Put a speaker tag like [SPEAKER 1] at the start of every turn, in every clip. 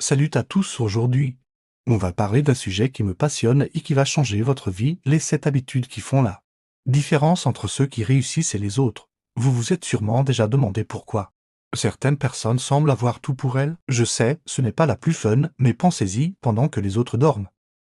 [SPEAKER 1] Salut à tous aujourd'hui. On va parler d'un sujet qui me passionne et qui va changer votre vie, les 7 habitudes qui font la différence entre ceux qui réussissent et les autres. Vous vous êtes sûrement déjà demandé pourquoi. Certaines personnes semblent avoir tout pour elles. Je sais, ce n'est pas la plus fun, mais pensez-y pendant que les autres dorment.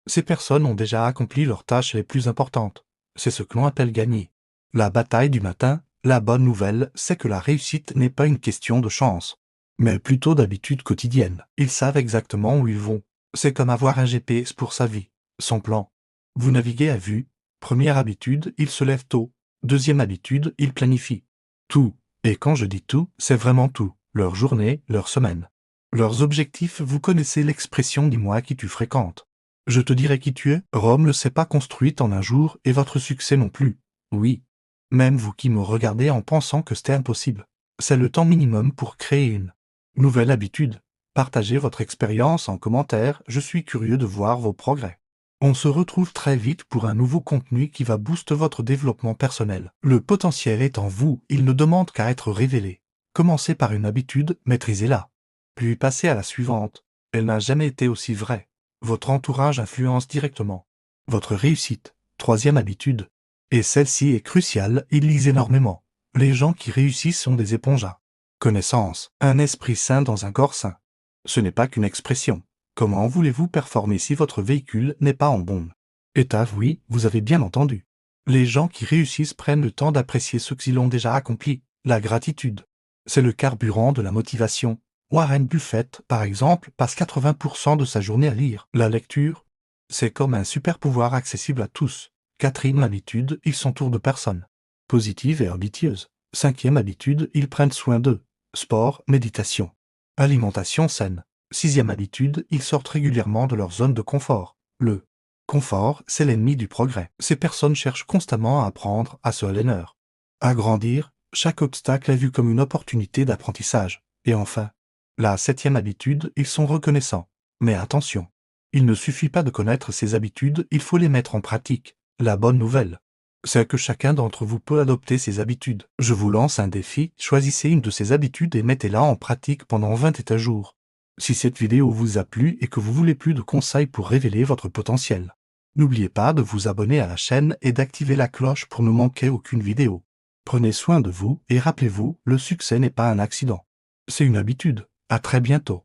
[SPEAKER 1] Ces personnes ont déjà accompli leurs tâches les plus importantes. C'est ce que l'on appelle gagner. La bataille du matin, la bonne nouvelle, c'est que la réussite n'est pas une question de chance, mais plutôt d'habitude quotidienne. Ils savent exactement où ils vont. C'est comme avoir un GPS pour sa vie, son plan. Vous naviguez à vue. Première habitude, ils se lèvent tôt. Deuxième habitude, ils planifient tout. Et quand je dis tout, c'est vraiment tout. Leur journée, leur semaine. Leurs objectifs, vous connaissez l'expression dis-moi qui tu fréquentes. Je te dirai qui tu es. Rome ne s'est pas construite en un jour et votre succès non plus. Oui. Même vous qui me regardez en pensant que c'était impossible. C'est le temps minimum pour créer une nouvelle habitude. Partagez votre expérience en commentaire, je suis curieux de voir vos progrès. On se retrouve très vite pour un nouveau contenu qui va booster votre développement personnel. Le potentiel est en vous, il ne demande qu'à être révélé. Commencez par une habitude, maîtrisez-la. Puis passez à la suivante. Elle n'a jamais été aussi vraie. Votre entourage influence directement votre réussite. Troisième habitude. Et celle-ci est cruciale, ils lisent énormément. Les gens qui réussissent sont des éponges à connaissance, un esprit sain dans un corps sain. Ce n'est pas qu'une expression. Comment voulez-vous performer si votre véhicule n'est pas en bon état? Oui, vous avez bien entendu. Les gens qui réussissent prennent le temps d'apprécier ce qu'ils ont déjà accompli. La gratitude. C'est le carburant de la motivation. Warren Buffett, par exemple, passe 80% de sa journée à lire. La lecture, c'est comme un super pouvoir accessible à tous. Quatrième habitude, ils s'entourent de personnes positives et ambitieuses. Cinquième habitude, ils prennent soin d'eux. Sport, méditation, alimentation saine. Sixième habitude, ils sortent régulièrement de leur zone de confort. Le confort, c'est l'ennemi du progrès. Ces personnes cherchent constamment à apprendre, à se aller à grandir. Chaque obstacle est vu comme une opportunité d'apprentissage. Et enfin, la septième habitude, ils sont reconnaissants. Mais attention, il ne suffit pas de connaître ces habitudes, il faut les mettre en pratique. La bonne nouvelle, c'est que chacun d'entre vous peut adopter ces habitudes. Je vous lance un défi, choisissez une de ces habitudes et mettez-la en pratique pendant 21 jours. Si cette vidéo vous a plu et que vous voulez plus de conseils pour révéler votre potentiel, n'oubliez pas de vous abonner à la chaîne et d'activer la cloche pour ne manquer aucune vidéo. Prenez soin de vous et rappelez-vous, le succès n'est pas un accident. C'est une habitude. À très bientôt.